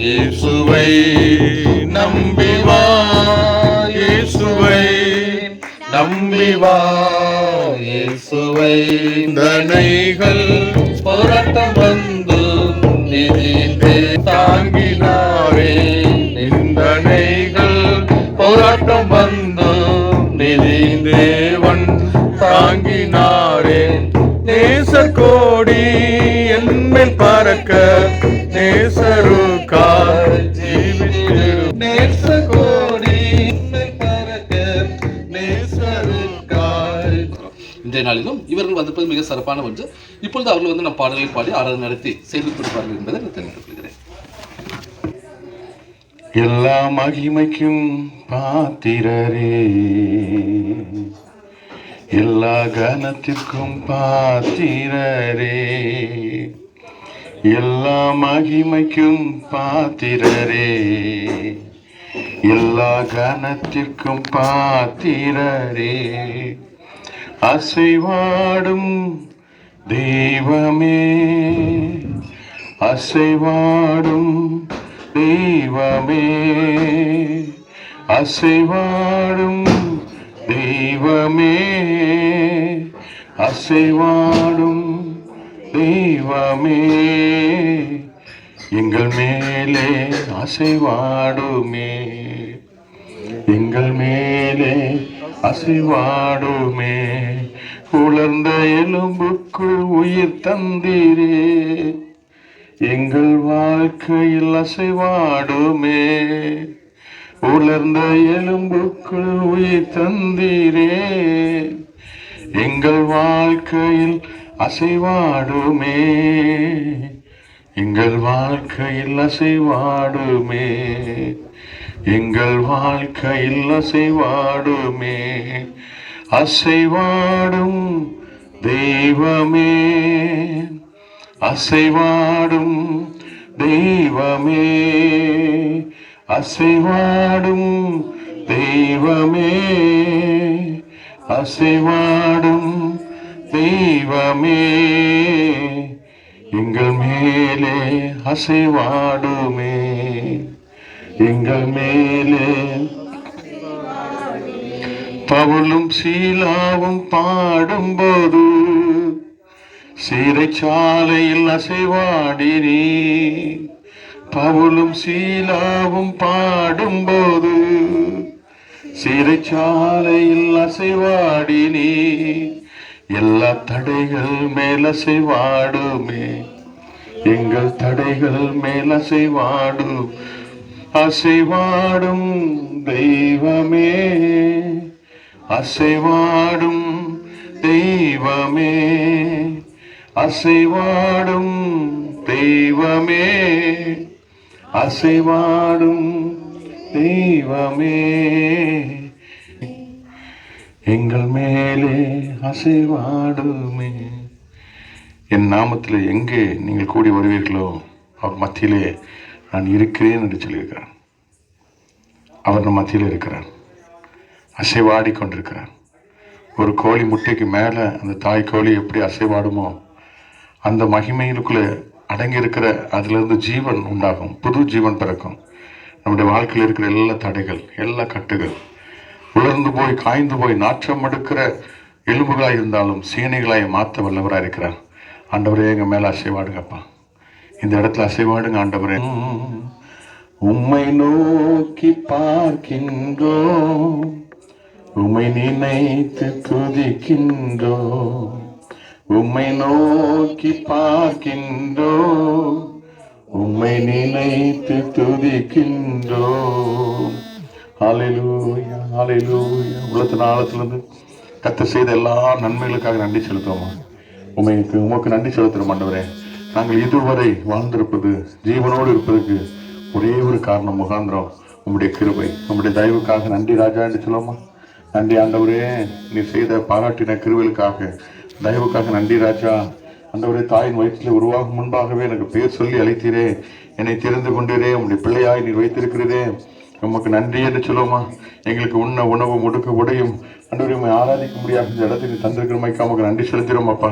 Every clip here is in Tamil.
இயேசுவை நம்பி வா, இயேசுவை நம்பி வா, இயேசுவை. தனைகள் போராட்டம் வந்து நிதிந்தே தாங்கினாரே, நிந்தனைகள் போராட்டம் வந்து நிதி தேவன் தாங்கினாரே. நேச கோடி என்மேல் பறக்க நேசருக்காய் ஜீவித்திடும், நேச கோடி என்மேல் பறக்க நேசருக்காய். இன்றைய நாளிலும் இவர்கள் வந்திருப்பது மிக சிறப்பான ஒன்று. இப்பொழுது அவர்கள் நம் பாடல்களை பாடி ஆராதனை நடத்தி செய்து கொடுப்பார்கள் என்பதை நான் தெரிந்து கொள்கிறேன். எல்லா மகிமைக்கும் பாத்திரரே, எல்லா கனத்திற்கும் பாத்திரரே, எல்லா மகிமைக்கும் பாத்திரரே, எல்லா கனத்திற்கும் பாத்திரரே. அசைவாடும் தெய்வமே, அசைவாடும் தெய்வமே, அசைவாடும் தெய்வமே, அசைவாடும் தெய்வமே. எங்கள் மேலே அசைவாடுமே, எங்கள் மேலே அசைவாடுமே. உலர்ந்த எலும்புக்குள் உயிர் தந்தீரே, எங்கள் வாழ்க்கையில் அசைவாடுமே. உலர்ந்த எலும்புக்குள் உயிர் தந்தீரே, எங்கள் வாழ்க்கையில் அசைவாடுமே, எங்கள் வாழ்க்கையில் அசைவாடுமே, எங்கள் வாழ்க்கையில் அசைவாடுமே. அசைவாடும் தெய்வமே, அசைவாடும் தெய்வமே, அசைவாடும் தெய்வமே, அசைவாடும் தெய்வமே. எங்கள் மேலே அசைவாடுமே, எங்கள் மேலே. பவுலும் சீலாவும் பாடும்போது சிறைச்சாலையில் அசைவாடினீ. பவுலும் சீலாவும் பாடும்போது சிறைச்சாலையில் அசைவாடினீ. எல்லா தடைகள் மேல் அசைவாடுமே, எங்கள் தடைகள் மேல் அசைவாடும். அசைவாடும் தெய்வமே, அசைவாடும் தெய்வமே, அசைவாடும் தெய்வமே, அசைவாடும் தெய்வமே. எங்கள் மேலே அசைவாடுமே. என் நாமத்தில் எங்கே நீங்கள் கூடி வருவீர்களோ அவர் மத்தியிலே நான் இருக்கிறேன் என்று சொல்லியிருக்கிறார். அவர் நம் மத்தியில் இருக்கிறார், அசைவாடி கொண்டிருக்கிறார். ஒரு கோழி முட்டைக்கு மேலே அந்த தாய் கோழி எப்படி அசைவாடுமோ அந்த மகிமையிலுக்குள்ளே அடங்கி இருக்கிற அதிலிருந்து ஜீவன் உண்டாகும், புது ஜீவன் பிறக்கும். நம்முடைய வாழ்க்கையில் இருக்கிற எல்லா தடைகள், எல்லா கட்டுகள் உலர்ந்து போய் காய்ந்து போய் நாற்றம் எடுக்கிற எலும்புகளாய் இருந்தாலும் சீனைகளாய் மாற்ற வல்லவராக இருக்கிறார். ஆண்டவரே எங்கள் மேலே அசைவாடுங்கப்பா, இந்த இடத்துல அசைவாடுங்க ஆண்டவரே. உம்மை நோக்கி பார்க்கின்றோம், உம்மை நினைத்து துதிக்கின்றோம், உம்மை நோக்கி பார்க்கின்றோம், உம்மை நினைத்து துதிக்கின்றோம். ஹல்லேலூயா, ஹல்லேலூயா. உள்ளத்தின் ஆழத்திலிருந்து கர்த்தர் செய்த எல்லா நன்மைகளுக்காக நன்றி செலுத்துவோமா. உமக்கு நன்றி செலுத்துகிறோம் ஆண்டவரே. நாங்கள் இதுவரை வாழ்ந்திருப்பது, ஜீவனோடு இருப்பதற்கு ஒரே ஒரு காரணம் முகாந்திரம் உம்முடைய கிருபை, உம்முடைய தயவுக்காக நன்றி ராஜா என்று சொல்லுவோமா. நன்றி ஆண்டவரே, நீ செய்த பாராட்டின கிருபைகளுக்காக, தயவுக்காக நன்றி ராஜா. ஆண்டவரே, தாயின் வயிற்றில் உருவாகும் முன்பாகவே எனக்கு பேர் சொல்லி அழைத்தீரே, என்னை தெரிந்து கொண்டீரே, உம்முடைய பிள்ளையாய் நீர் வைத்திருக்கிறீரே, உமக்கு நன்றி என்று சொல்லுவோமா. எங்களுக்கு உண்ண உணவும் உடுக்க உடையும் ஆண்டவரே உம்மை ஆராதிக்க முடியாத இந்த இடத்துக்கு தந்திருக்கிறமைக்கு உமக்கு நன்றி செலுத்திடும் அப்பா.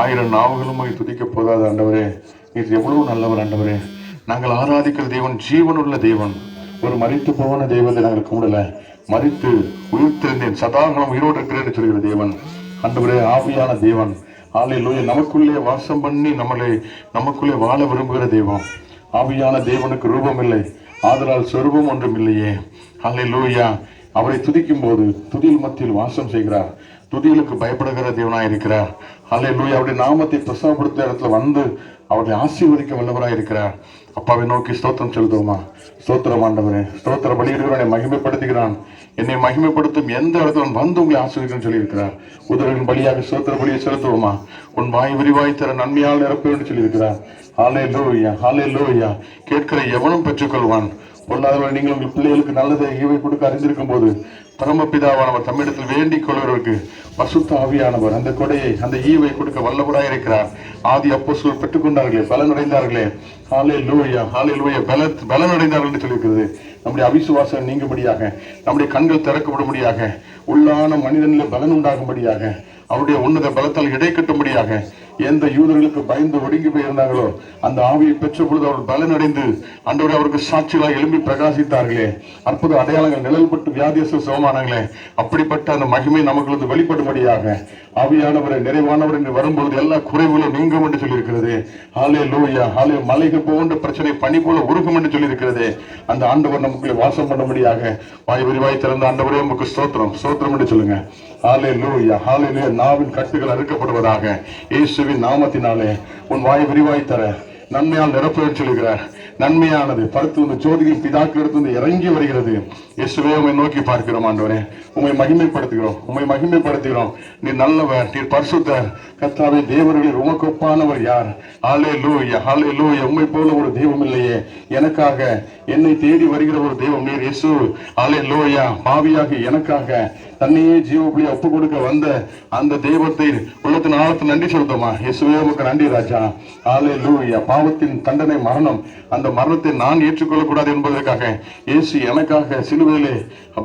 1000 நாவுகளும் துதிக்க போதாது ஆண்டவரே. நீர் எவ்வளவு நல்லவர் ஆண்டவரே. நாங்கள் ஆராதிக்கிற தேவன் ஜீவனுள்ள தேவன். ஒரு மரித்து போன தெய்வத்தை நாங்கள் கும்பிடல, மரித்து உயிர்த்தெழுந்தேன், சதாகாலம் உயிரோடு இருக்கிறேன் சொல்கிற தேவன். ஆண்டவரே, ஆவியான தேவன், ஹல்லேலூயா, நமக்குள்ளே வாசம் பண்ணி நமக்குள்ளே வாழ விரும்புகிற தெய்வம். ஆவியான தேவனுக்கு ரூபம் இல்லை, ஆதலால் சொரூபம் ஒன்றும் இல்லையே. ஹல்லேலூயா. அவரை துதிக்கும் போது துதியில் மத்தியில் வாசம் செய்கிறார், துதிகளுக்கு பயப்படுகிற தேவனாய் இருக்கிறார். ஹல்லேலூயா. அவருடைய நாமத்தை பிரசாப்படுத்த இடத்துல வந்து அவர்களை ஆசீர்வதிக்க வல்லவராய் இருக்கிறார். அப்பாவை நோக்கி ஸ்தோத்திரம் செலுத்துவோமா? ஸ்தோத்திரம் ஆண்டவரே, ஸ்தோத்திர பலியிடுகிறவனை மகிமைப்படுத்துகிறான். என்னை மகிமைப்படுத்தும் எந்த இடத்துல வந்து உங்களை ஆசீர்வதிக்கணும்னு சொல்லியிருக்கிறார். உதவின் பலியாக ஸ்தோத்திர பலியை செலுத்துவோமா? உன் வாய் விரிவாய் தர நன்மையால் நிரப்பேன்னு சொல்லியிருக்கிறார். ஹல்லேலூயா, ஹல்லேலூயா. கேட்கிற எவனும் பெற்றுக்கொள்வான். பொருளாதார நீங்கள் உங்கள் பிள்ளைகளுக்கு நல்லதை ஈவை கொடுக்க அறிந்திருக்கும் போது பரமபிதாவானவர் தம்மிடத்தில் வேண்டிக் கொள்வதற்கு பசுத்த ஆவியானவர் அந்த கொடையை, அந்த ஈவை கொடுக்க வல்லவராய் இருக்கிறார். ஆதி அப்போஸ்தலர் பெற்றுக்கொண்டார்களே, பலனடைந்தார்களே. ஹல்லேலூயா, ஹல்லேலூயா. பலனடைந்தார்கள் என்று சொல்லியிருக்கிறது. நம்முடைய அவிசுவாசம் நீங்கும்படியாக, நம்முடைய கண்கள் திறக்கப்படும்படியாக, உள்ளான மனிதனில் பலன் உண்டாகும்படியாக, அவருடைய உன்னத பலத்தால் இடை கட்டும்படியாக, எந்த யூதர்களுக்கு பயந்து ஒடுங்கி போயிருந்தாங்களோ அந்த ஆவியை பெற்ற பொழுது அவர்கள் பலனடைந்து ஆண்டவரே அவருக்கு சாட்சிகளாக எழும்பி பிரகாசித்தார்களே. அற்புத அடையாளங்கள் நிழல்பட்டு வியாதியஸ்தர் சுகமானாங்களே. அப்படிப்பட்ட அந்த மகிமை நமக்கு வெளிப்படும்படியாக ஆவியானவரை, நிறைவானவர் என்று வரும்பொழுது எல்லா குறைவுகளும் நீங்கும் என்று சொல்லியிருக்கிறது. ஹல்லேலூயா, ஹல்லேலூயா. மலைகள் போன்ற பிரச்சனை பனி போல உருகும் என்று சொல்லியிருக்கிறது. அந்த ஆண்டவர் நமக்குள்ளே வாசம் பண்ணும்படியாக வாய் விரிவாய் திறந்த ஆண்டவரே நமக்கு ஸ்தோத்திரம், ஸ்தோத்திரம் என்று சொல்லுங்க. ஹல்லேலூயா, ஹல்லேலூயா. நாவின் கட்டுகள் அறுக்கப்படுவதாக இயேசுவின் நாமத்தினாலே. உன் வாய் விரிவாய் தர நன்மையால் நிரப்புவேன் சொல்லுகிறார். நன்மையானது பருத்து வந்து ஜோதியின் பிதாக்கள் எடுத்து வந்து இறங்கி வருகிறது. இயேசுவே, உம்மை நோக்கி பார்க்கிறோம் ஆண்டவரே, உம்மை மகிமைப்படுத்துகிறோம், உம்மை மகிமைப்படுத்துகிறோம். நீர் நல்லவர், நீர் பரிசுத்தர். கர்த்தாவே, தேவர்களில் உமக்கு ஒப்பானவர் யார்? ஹல்லேலூயா, ஹல்லேலூயா. உம்மை போல ஒரு தெய்வம் இல்லையே. எனக்காக என்னை தேடி வருகிற ஒரு தெய்வம் நீர் இயேசு. ஹல்லேலூயா. பாவியாகி எனக்காக தன்னையே ஜீவபலியா ஒப்பு கொடுக்க வந்த அந்த தெய்வத்தை உள்ளத்தின் ஆழத்தில் நன்றி செலுத்தோமா? இயேசுவே, உமக்கு நன்றி ராஜா. ஹல்லேலூயா. பாவத்தின் தண்டனை மரணம், அந்த மரணத்தை நான் ஏற்றுக்கொள்ளக்கூடாது என்பதற்காக இயேசு எனக்காக சிலுவையிலே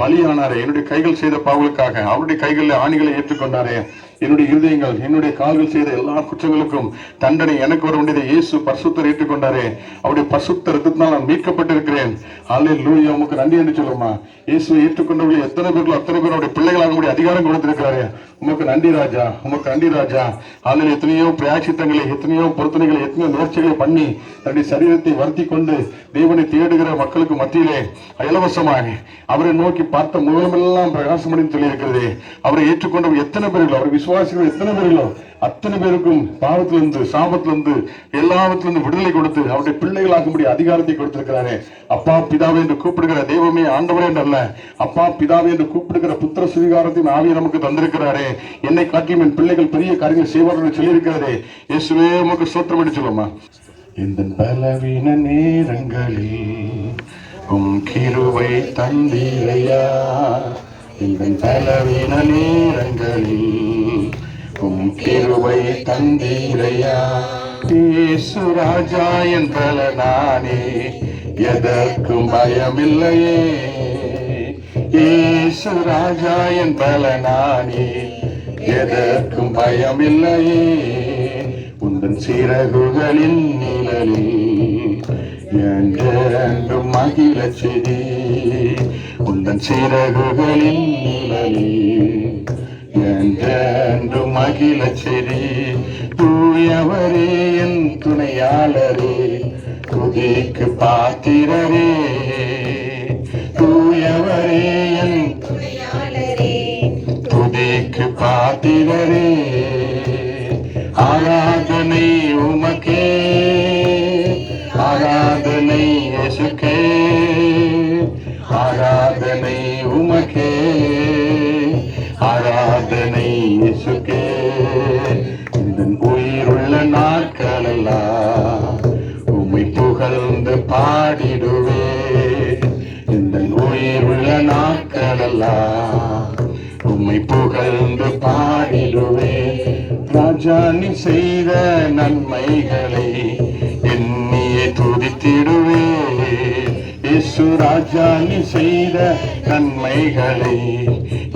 பலியானாரே. என்னுடைய கைகள் செய்த பாவங்களுக்காக அவருடைய கைகளில் ஆணிகளை ஏற்றுக்கொண்டாரே. என்னுடைய இருதயங்கள், என்னுடைய கால்கள் செய்த எல்லா குற்றங்களுக்கும் தண்டனை எனக்கு வர வேண்டியதை இயேசு பரிசுத்தர் ஏற்றுக்கொண்டாரே. அவருடைய பரிசுத்த ரத்தத்தினால் நான் மீட்கப்பட்டிருக்கிறேன். ஹல்லேலூயா. உமக்கு நன்றி என்று சொல்லுமா? இயேசுவை ஏற்றுக்கொண்டவர்கள் எத்தனை பேர்களோ அத்தனை பேர் அவருடைய பிள்ளைகளாக முடிய அதிகாரம் கொடுத்திருக்கிறாரு. உமக்கு நன்றி ராஜா, உமக்கு நன்றி ராஜா. அதில் எத்தனையோ பிராயச்சித்தங்களை, எத்தனையோ பொருத்தனைகளை, எத்தனையோ முயற்சிகளை பண்ணி தன்னுடைய சரீரத்தை வருத்தி கொண்டு தேவனை தேடுகிற மக்களுக்கு மத்தியிலே இலவசமாக அவரை நோக்கி பார்த்த முகமெல்லாம் பிரகாசம் அடைந்து சொல்லியிருக்கிறது. அவரை ஏற்றுக்கொண்டவர் எத்தனை பேர்களோ, அவர் விசுவாசிகள் எத்தனை பேர்களோ அத்தனை பேருக்கும் பாவத்திலிருந்து, சாபத்திலிருந்து, எல்லாவற்றிலிருந்து விடுதலை கொடுத்து அவருடைய பிள்ளைகளாகும்படி அதிகாரத்தை கொடுத்திருக்கிறாரே. அப்பா பிதாவே என்று கூப்பிடுகிற தெய்வமே ஆண்டவரே என்றல்ல, அப்பா பிதாவே என்று கூப்பிடுகிற புத்திர சுவீகாரத்தின் ஆவியை நமக்கு தந்திருக்கிறாரே. என்னை காட்டியும் என் பிள்ளைகள் பெரிய காரியங்கள் செய்வார்கள் சொல்லியிருக்கிறதே. இயேசுவே, உமக்கு ஸ்தோத்திரம் என்று சொல்லுமா? இந்த பலவீன நேரங்களில் உம் கிருபை தந்தீரையா. இந்த பலவீன நேரங்களில் உம் கிருபை தந்தீரையா. இயேசு ராஜா என் பலனானே, எதற்கும் பயமில்லையே. இயேசு ராஜா என் பலனானே, எதற்கும் பயமில்லையே. உந்தன் சிறகுகளின் நிழலில் என்றென்றும் மகிழச் செடி. உந்தன் சிறகுகளின் நிழலில் என்றென்றும் மகிழச் செடி. தூயவரே என் துணையாளரே, துதிக்கு பாத்திரரே. தூயவரே என் துணையாளரே, துதிக்கு பாத்திரரே. ஆராதனை உமக்கே, ஆராதனை இயேசுக்கே, ஆராதனை உமக்கே, ஆராதனை இயேசுக்கே. இந்த உயிருள்ள நாட்களெல்லாம் உம்மை புகழ்ந்து பாடிடுவே. இந்த உயிருள்ள நாட்களெல்லாம் உம்மை புகழ்ந்து பாடிடுவே. ராஜா, நீ செய்த நன்மைகளை எண்ணியே துதித்திடுவே. இயேசு ராஜா, நீ செய்த நன்மைகளை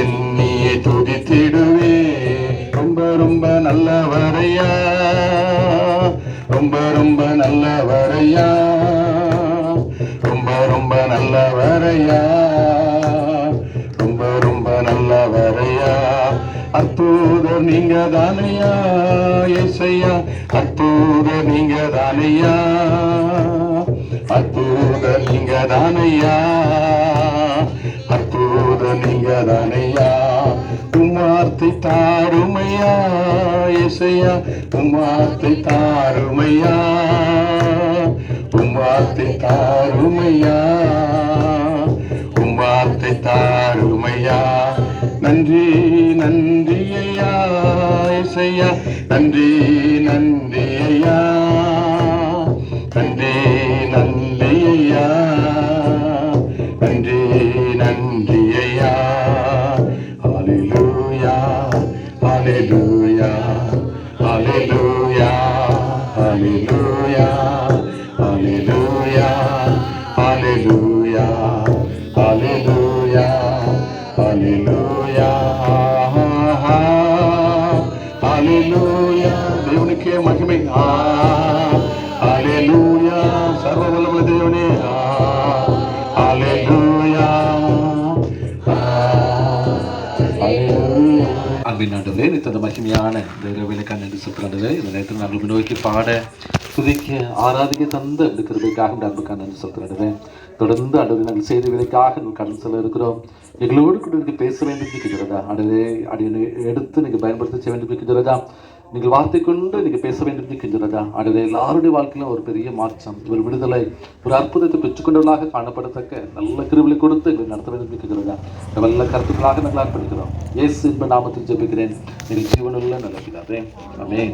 எண்ணியே துதித்திடுவே. ரொம்ப ரொம்ப நல்லவரையா, ரொம்ப ரொம்ப நல்லவரையா. ரொம்ப ரொம்ப நல்லவரையா, ரொம்ப ரொம்ப நல்லவரையா. அற்புதர் நீங்க தானையா ஏசையா, அற்புதர் நீங்க தானையா, அற்புதர் நீங்க தானையா, அற்புதர் நீங்க தானையா. உம்மார்த்தை தாருமையா ஏசையா, உம்மார்த்தை தாருமையா, உம்மார்த்தை தாருமையா, உம்மார்த்தை தாருமையா. நன்றி நன்றி ஐயா ஏசையா, நன்றி நன்றி ஐயா, நன்றி நன்றி ஐயா, நன்றி நன்றி ஐயா. ஹalleluya ஹalleluya ஹalleluya ஹalleluya ஹalleluya ஹalleluya ஹalleluya ஹalleluya ஹalleluya. தேவனுக்கே மகிமை. ஹalleluya, சர்வ வல்லமையுள்ள தேவனே. ஹalleluya ஹalleluya. அன்பின் ஆண்டவரே, இந்த மகிமையான இந்த இரவிலுக்கான நன்றி செலுத்துகிறேன். இந்த நேரத்தில் நாங்கள் நோக்கி பாட துதிக்க ஆராதிக்க தந்த இந்த கிருபைக்காக இந்த அன்புக்கான நன்றி செலுத்துகிறேன். தொடர்ந்து ஆண்டவரை நாங்கள் செய்த வேலைக்காக நாங்கள் கடன் செல்ல இருக்கிறோம். எங்களோடு கூட நீங்கள் பேச வேண்டும் இருக்கிறதா? ஆண்டவரே, அடியை எடுத்து நீங்கள் பயன்படுத்த செய்ய வேண்டும் இருக்கிறதா? நீங்கள் வார்த்தை கொண்டு நீங்கள் பேச வேண்டும் இருக்கின்றதா? ஆண்டவரே, எல்லாருடைய வாழ்க்கையிலும் ஒரு பெரிய மாற்றம், ஒரு விடுதலை, ஒரு அற்புதத்தை பெற்றுக்கொண்டவர்களாக காணப்படத்தக்க நல்ல கிருபையை கொடுத்து எங்களை நடத்த வேண்டும் இருக்கின்றதா? நல்ல கருத்துக்களாக நாங்கள் அர்ப்பணிக்கிறோம். இயேசு என்ப நாமத்தில் ஜெபிக்கிறேன். எங்கள் ஜீவனுள்ள நல்ல பிதாவே. ஆமென்.